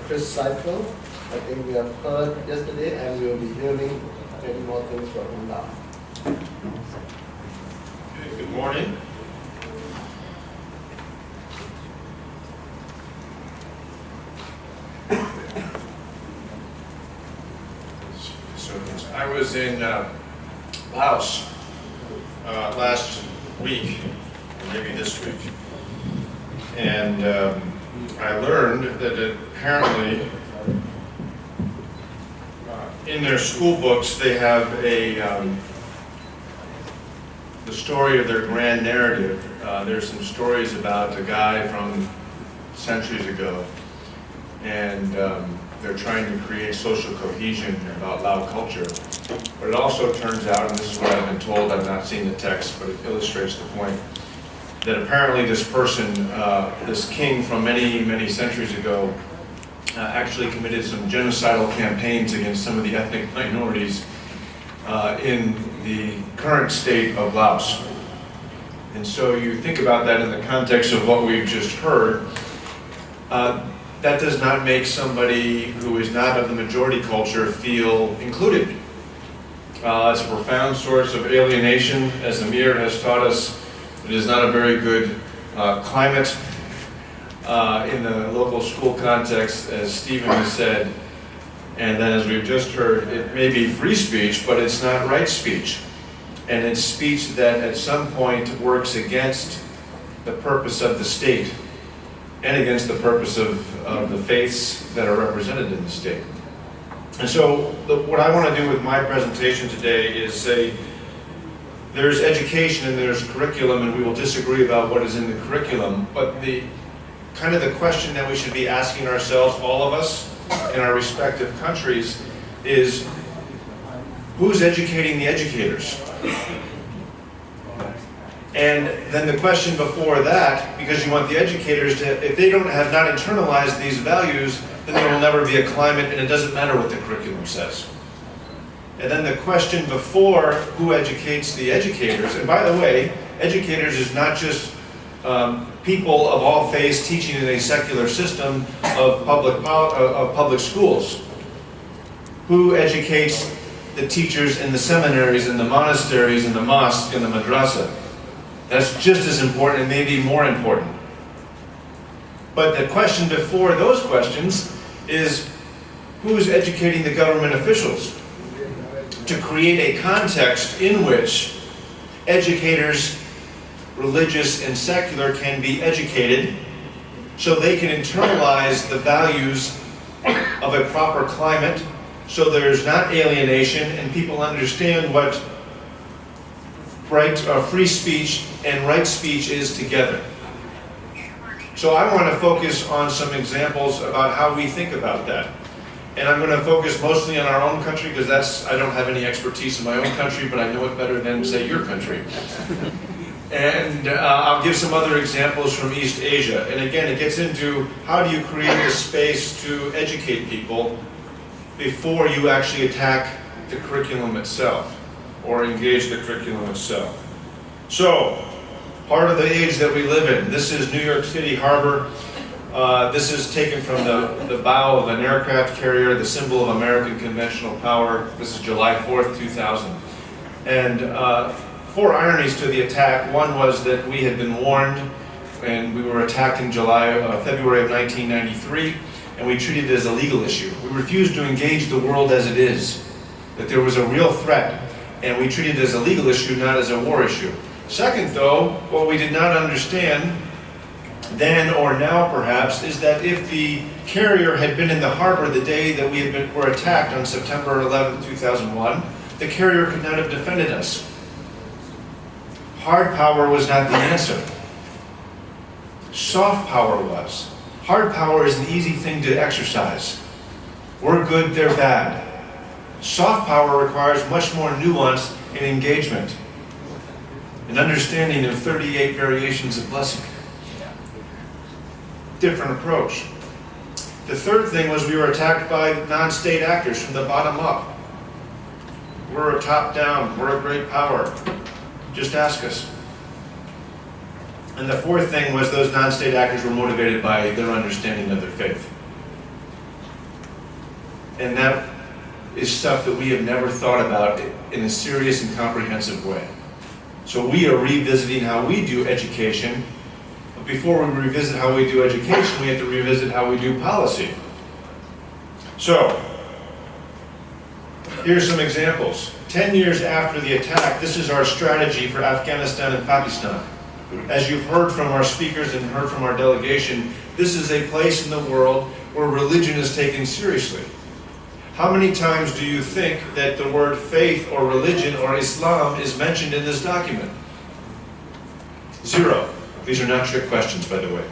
Chris Seiple. I think we have heard yesterday, and we will be hearing many more things from him now. Okay, good morning. I was in Laos last week, or maybe this week, and I learned that apparently in their school books they have the story of their grand narrative. There's some stories about a guy from centuries ago, and they're trying to create social cohesion about Lao culture. But it also turns out, and this is what I've been told, I've not seen the text, but it illustrates the point, that apparently this person, this king from many, many centuries ago, actually committed some genocidal campaigns against some of the ethnic minorities in the current state of Laos. And so you think about that in the context of what we've just heard, that does not make somebody who is not of the majority culture feel included. It's a profound source of alienation. As Amir has taught us, it is not a very good climate in the local school context, as Stephen has said. And then as we've just heard, it may be free speech, but it's not right speech. And it's speech that at some point works against the purpose of the state and against the purpose of the faiths that are represented in the state. And so what I want to do with my presentation today is say there's education and there's curriculum, and we will disagree about what is in the curriculum, but the kind of the question that we should be asking ourselves, all of us in our respective countries, is who's educating the educators? And then the question before that, because you want the educators to, if they don't have not internalized these values, then there will never be a climate, and it doesn't matter what the curriculum says. And then the question before, who educates the educators? And by the way, educators is not just people of all faiths teaching in a secular system of public schools. Who educates the teachers in the seminaries, in the monasteries, in the mosque, in the madrasa? That's just as important, and maybe more important. But the question before those questions is, who's educating the government officials to create a context in which educators, religious and secular, can be educated so they can internalize the values of a proper climate, so there's not alienation and people understand what free speech and right speech is together. So I want to focus on some examples about how we think about that. And I'm going to focus mostly on our own country, because I don't have any expertise in my own country, but I know it better than, say, your country. And I'll give some other examples from East Asia. And again, it gets into how do you create a space to educate people before you actually attack the curriculum itself or engage the curriculum itself. So, part of the age that we live in. This is New York City Harbor. This is taken from the bow of an aircraft carrier, the symbol of American conventional power. This is July 4th, 2000. And 4 ironies to the attack. One was that we had been warned, and we were attacked in February of 1993, and we treated it as a legal issue. We refused to engage the world as it is, that there was a real threat, and we treated it as a legal issue, not as a war issue. Second, though, what we did not understand then or now perhaps is that if the carrier had been in the harbor the day that we were attacked on September 11, 2001, the carrier could not have defended us. Hard power was not the answer. Soft power was. Hard power is an easy thing to exercise. We're good, they're bad. Soft power requires much more nuance and engagement. An understanding of 38 variations of blessing. Different approach. The third thing was we were attacked by non-state actors from the bottom up. We're a top-down, we're a great power. Just ask us. And the fourth thing was those non-state actors were motivated by their understanding of their faith. And that is stuff that we have never thought about in a serious and comprehensive way. So we are revisiting how we do education. But before we revisit how we do education, we have to revisit how we do policy. So, here's some examples. 10 years after the attack, this is our strategy for Afghanistan and Pakistan. As you've heard from our speakers and heard from our delegation, this is a place in the world where religion is taken seriously. How many times do you think that the word faith or religion or Islam is mentioned in this document? 0. These are not trick questions, by the way.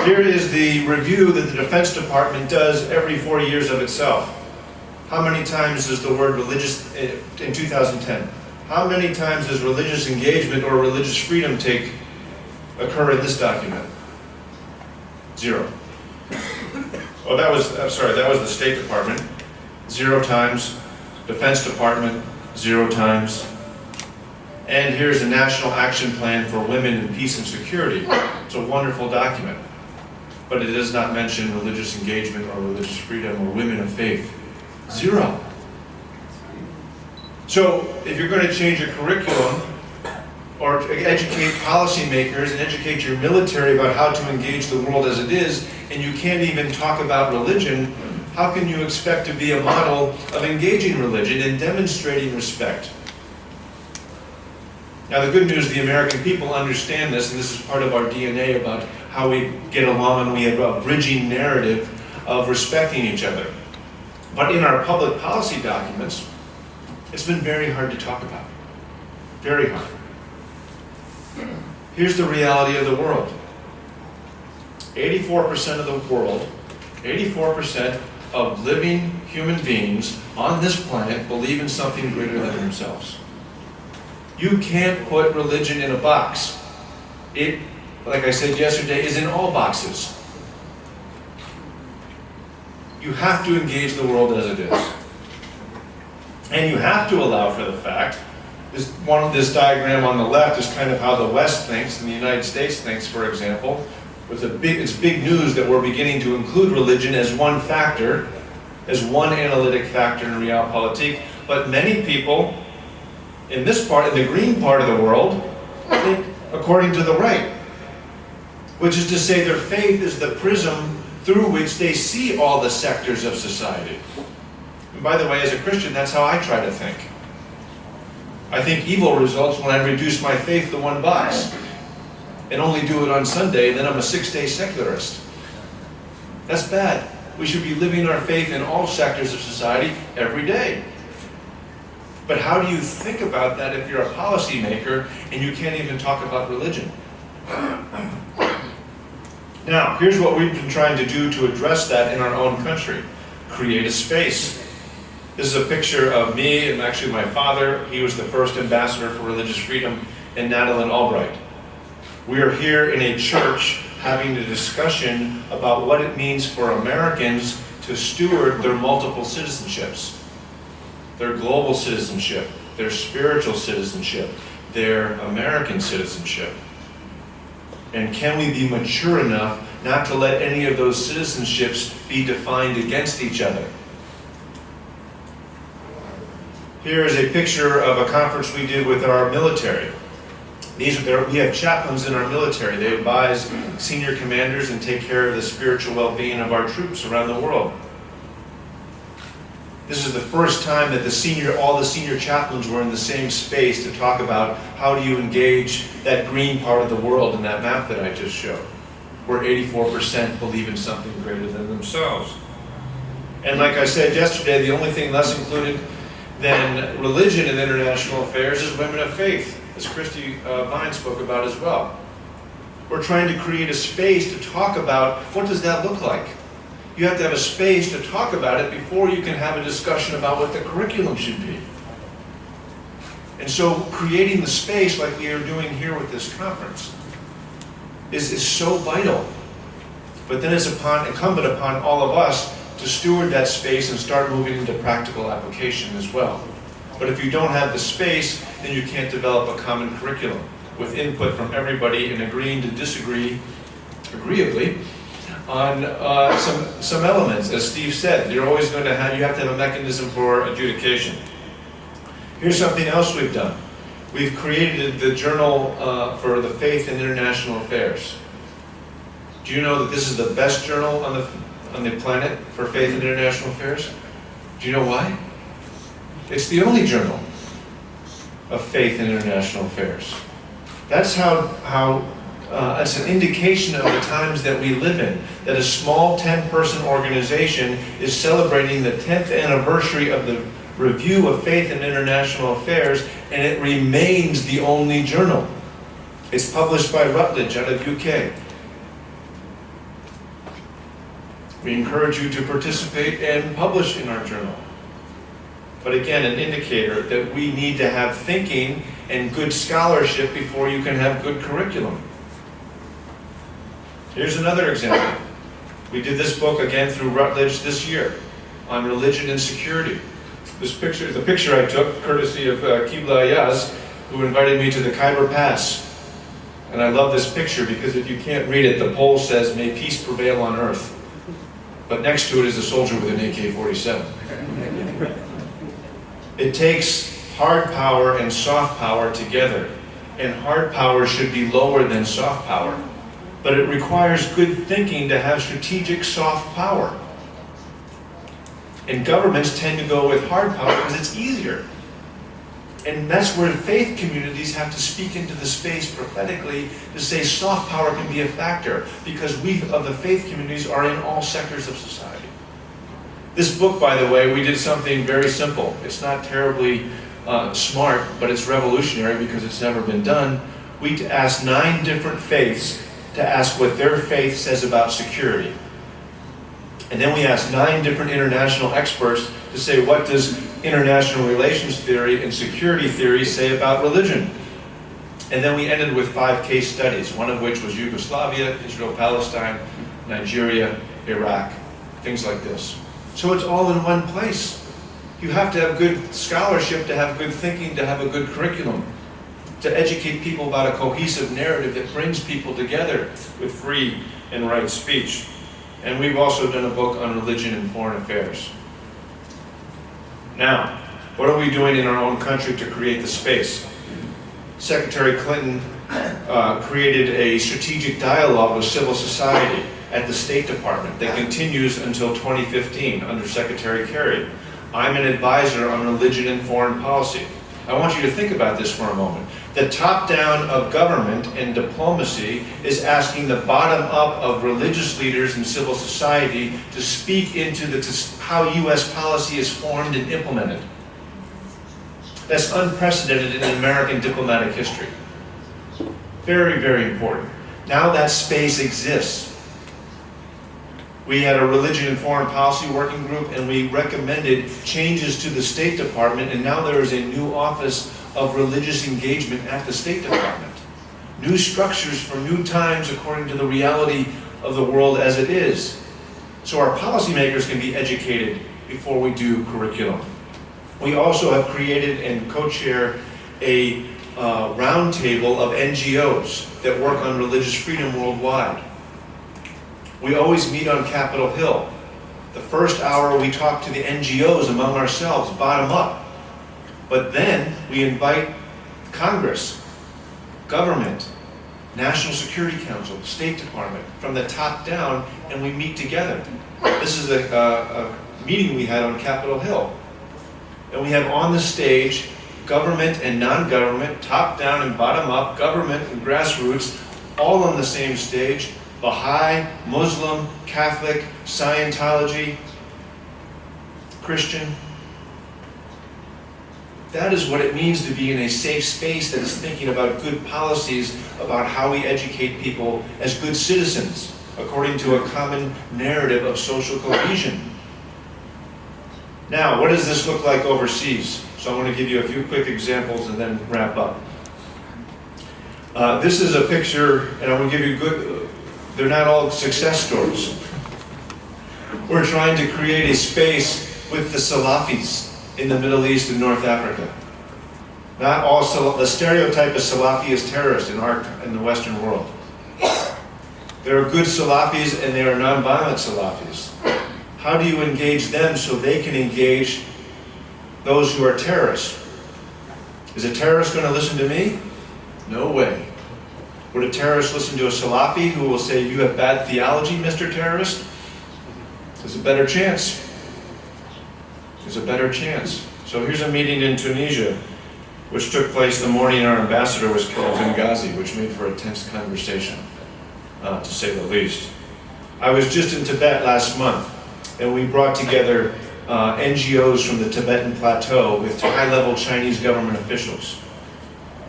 Here is the review that the Defense Department does every 4 years of itself. How many times does the word religious, in 2010, how many times does religious engagement or religious freedom occur in this document? 0. Oh, that was the State Department. 0 times. Defense Department, 0 times. And here's the National Action Plan for Women in Peace and Security. It's a wonderful document. But it does not mention religious engagement or religious freedom or women of faith. 0. So, if you're going to change a curriculum, or educate policymakers and educate your military about how to engage the world as it is, and you can't even talk about religion, how can you expect to be a model of engaging religion and demonstrating respect? Now the good news, the American people understand this, and this is part of our DNA about how we get along, and we have a bridging narrative of respecting each other. But in our public policy documents, it's been very hard to talk about. Very hard. Here's the reality of the world. 84% of the world, 84% of living human beings on this planet believe in something greater than themselves. You can't put religion in a box. It, like I said yesterday, is in all boxes. You have to engage the world as it is. And you have to allow for the fact, this diagram on the left is kind of how the West thinks and the United States thinks, for example. It's big news that we're beginning to include religion as one factor, as one analytic factor in realpolitik. But many people in this part, in the green part of the world, think according to the right. Which is to say their faith is the prism through which they see all the sectors of society. And by the way, as a Christian, that's how I try to think. I think evil results when I reduce my faith to one box and only do it on Sunday, and then I'm a 6-day secularist. That's bad. We should be living our faith in all sectors of society every day. But how do you think about that if you're a policymaker and you can't even talk about religion? Now, here's what we've been trying to do to address that in our own country. Create a space. This is a picture of me and actually my father. He was the first ambassador for religious freedom, and Natalie Albright. We are here in a church having a discussion about what it means for Americans to steward their multiple citizenships. Their global citizenship, their spiritual citizenship, their American citizenship. And can we be mature enough not to let any of those citizenships be defined against each other? Here is a picture of a conference we did with our military. We have chaplains in our military. They advise senior commanders and take care of the spiritual well-being of our troops around the world. This is the first time that all the senior chaplains were in the same space to talk about how do you engage that green part of the world in that map that I just showed, where 84% believe in something greater than themselves. And like I said yesterday, the only thing less included than religion in international affairs is women of faith, as Christy Vine spoke about as well. We're trying to create a space to talk about what does that look like. You have to have a space to talk about it before you can have a discussion about what the curriculum should be. And so creating the space like we are doing here with this conference is so vital. But then it's incumbent upon all of us to steward that space and start moving into practical application as well. But if you don't have the space, then you can't develop a common curriculum with input from everybody and agreeing to disagree agreeably on some elements. As Steve said, you're always going to have, you have to have a mechanism for adjudication. Here's something else we've done. We've created the Journal for the Faith and International Affairs. Do you know that this is the best journal on the planet for faith and international affairs? Do you know why? It's the only journal of faith and international affairs. That's how it's an indication of the times that we live in, that a small 10-person organization is celebrating the 10th anniversary of the Review of Faith and International Affairs, and it remains the only journal. It's published by Routledge out of UK. We encourage you to participate and publish in our journal. But again, an indicator that we need to have thinking and good scholarship before you can have good curriculum. Here's another example. We did this book again through Routledge this year on religion and security. This picture is a picture I took courtesy of Qibla Ayaz, who invited me to the Khyber Pass. And I love this picture because if you can't read it, the pole says, "May peace prevail on earth." But next to it is a soldier with an AK-47. It takes hard power and soft power together. And hard power should be lower than soft power. But it requires good thinking to have strategic soft power. And governments tend to go with hard power because it's easier. And that's where faith communities have to speak into the space prophetically to say soft power can be a factor, because we of the faith communities are in all sectors of society. This book, by the way, we did something very simple. It's not terribly smart, but it's revolutionary because it's never been done. We asked 9 different faiths to ask what their faith says about security. And then we asked 9 different international experts to say, what does international relations theory and security theory say about religion? And then we ended with 5 case studies, one of which was Yugoslavia, Israel-Palestine, Nigeria, Iraq, things like this. So it's all in one place. You have to have good scholarship, to have good thinking, to have a good curriculum, to educate people about a cohesive narrative that brings people together with free and right speech. And we've also done a book on religion and foreign affairs. Now, what are we doing in our own country to create the space? Secretary Clinton created a strategic dialogue with civil society at the State Department that continues until 2015 under Secretary Kerry. I'm an advisor on religion and foreign policy. I want you to think about this for a moment. The top-down of government and diplomacy is asking the bottom-up of religious leaders and civil society to speak into how U.S. policy is formed and implemented. That's unprecedented in American diplomatic history. Very, very important. Now that space exists. We had a religion and foreign policy working group, and we recommended changes to the State Department, and now there is a new office of religious engagement at the State Department. New structures for new times according to the reality of the world as it is. So our policymakers can be educated before we do curriculum. We also have created and co-chair a roundtable of NGOs that work on religious freedom worldwide. We always meet on Capitol Hill. The first hour we talk to the NGOs among ourselves, bottom up. But then we invite Congress, government, National Security Council, State Department, from the top down, and we meet together. This is a meeting we had on Capitol Hill. And we have on the stage government and non-government, top down and bottom up, government and grassroots, all on the same stage. Baha'i, Muslim, Catholic, Scientology, Christian. That is what it means to be in a safe space that is thinking about good policies, about how we educate people as good citizens, according to a common narrative of social cohesion. Now, what does this look like overseas? So I want to give you a few quick examples and then wrap up. This is a picture, and I'm going to give you they're not all success stories. We're trying to create a space with the Salafis in the Middle East and North Africa. Not all the stereotype of Salafi is terrorist in the Western world. There are good Salafis and there are nonviolent Salafis. How do you engage them so they can engage those who are terrorists? Is a terrorist going to listen to me? No way. Would a terrorist listen to a Salafi who will say, "You have bad theology, Mr. Terrorist"? There's a better chance. There's a better chance. So here's a meeting in Tunisia, which took place the morning our ambassador was killed in Benghazi, which made for a tense conversation, to say the least. I was just in Tibet last month, and we brought together NGOs from the Tibetan Plateau with high-level Chinese government officials.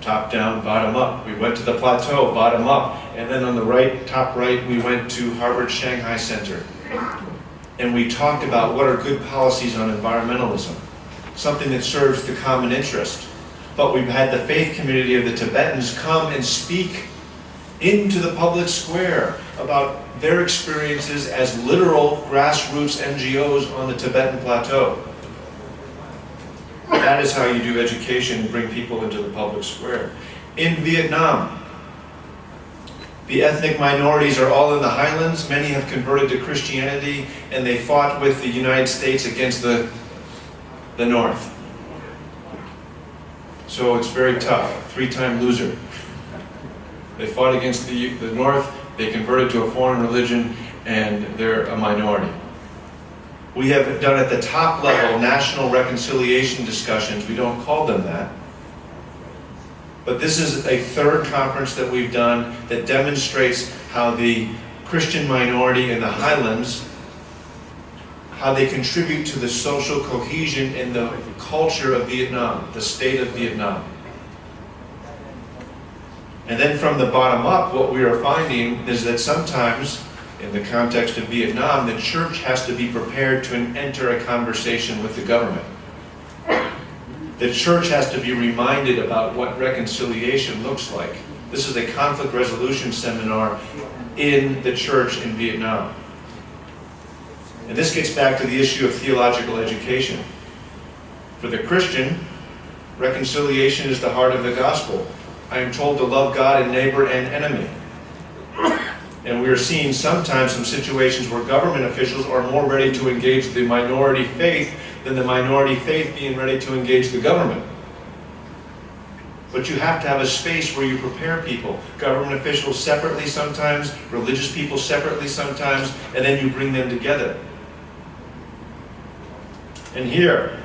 Top down, bottom up. We went to the plateau, bottom up. And then on the right, top right, we went to Harvard Shanghai Center. And we talked about what are good policies on environmentalism, something that serves the common interest. But we've had the faith community of the Tibetans come and speak into the public square about their experiences as literal grassroots NGOs on the Tibetan Plateau. That is how you do education and bring people into the public square. In Vietnam, the ethnic minorities are all in the highlands. Many have converted to Christianity, and they fought with the United States against the North. So it's very tough. Three-time loser. They fought against the North, they converted to a foreign religion, and they're a minority. We have done at the top level national reconciliation discussions. We don't call them that. But this is a third conference that we've done that demonstrates how the Christian minority in the highlands, how they contribute to the social cohesion in the culture of Vietnam, the state of Vietnam. And then from the bottom up, what we are finding is that sometimes, in the context of Vietnam, the church has to be prepared to enter a conversation with the government. The church has to be reminded about what reconciliation looks like. This is a conflict resolution seminar in the church in Vietnam. And this gets back to the issue of theological education. For the Christian, reconciliation is the heart of the gospel. I am told to love God and neighbor and enemy. And we are seeing sometimes some situations where government officials are more ready to engage the minority faith than the minority faith being ready to engage the government. But you have to have a space where you prepare people. Government officials separately sometimes, religious people separately sometimes, and then you bring them together. And here,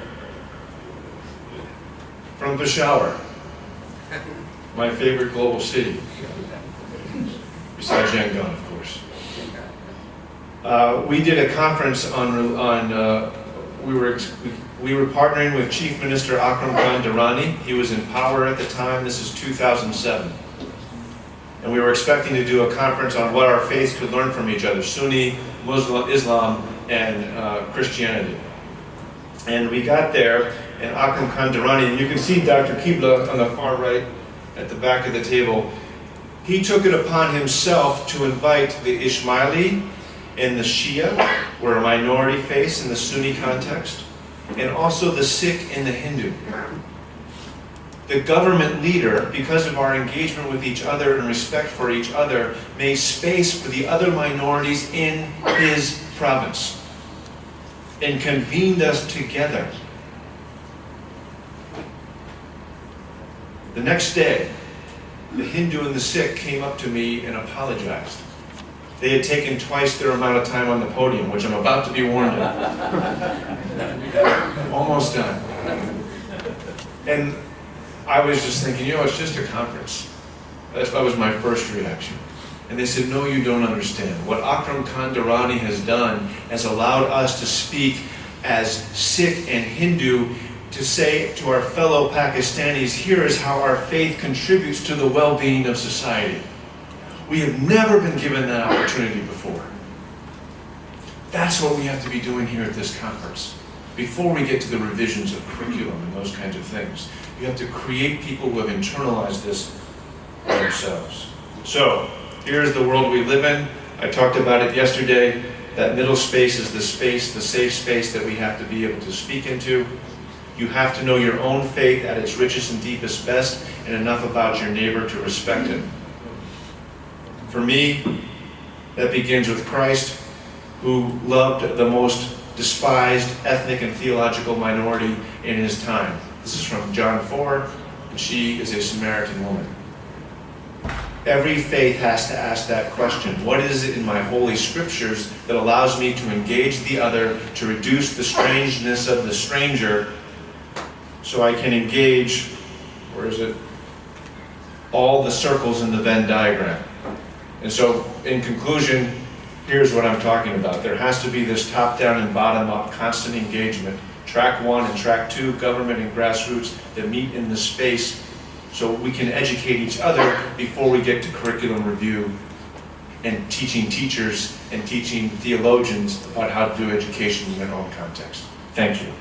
from Peshawar, my favorite global city, besides Yangon, of course. We did a conference we were partnering with Chief Minister Akram Khan Durrani. He was in power at the time. This is 2007. And we were expecting to do a conference on what our faiths could learn from each other, Sunni, Muslim, Islam, and Christianity. And we got there, and Akram Khan Durrani, and you can see Dr. Qibla on the far right at the back of the table. He took it upon himself to invite the Ismaili and the Shia, were a minority faith in the Sunni context, and also the Sikh and the Hindu. The government leader, because of our engagement with each other and respect for each other, made space for the other minorities in his province and convened us together. The next day, the Hindu and the Sikh came up to me and apologized. They had taken twice their amount of time on the podium, which I'm about to be warned of. Almost done. And I was just thinking, it's just a conference. That was my first reaction. And they said, no, you don't understand. What Akram Khan Durrani has done has allowed us to speak as Sikh and Hindu to say to our fellow Pakistanis, here is how our faith contributes to the well-being of society. We have never been given that opportunity before. That's what we have to be doing here at this conference. Before we get to the revisions of curriculum and those kinds of things, you have to create people who have internalized this for themselves. So, here's the world we live in. I talked about it yesterday. That middle space is the space, the safe space that we have to be able to speak into. You have to know your own faith at its richest and deepest best, and enough about your neighbor to respect it. For me, that begins with Christ, who loved the most despised ethnic and theological minority in his time. This is from John 4, and she is a Samaritan woman. Every faith has to ask that question. What is it in my holy scriptures that allows me to engage the other, to reduce the strangeness of the stranger, so I can engage, where is it, all the circles in the Venn diagram? And so, in conclusion, here's what I'm talking about. There has to be this top-down and bottom-up constant engagement. Track 1 and Track 2, government and grassroots, that meet in the space so we can educate each other before we get to curriculum review and teaching teachers and teaching theologians about how to do education in their own context. Thank you.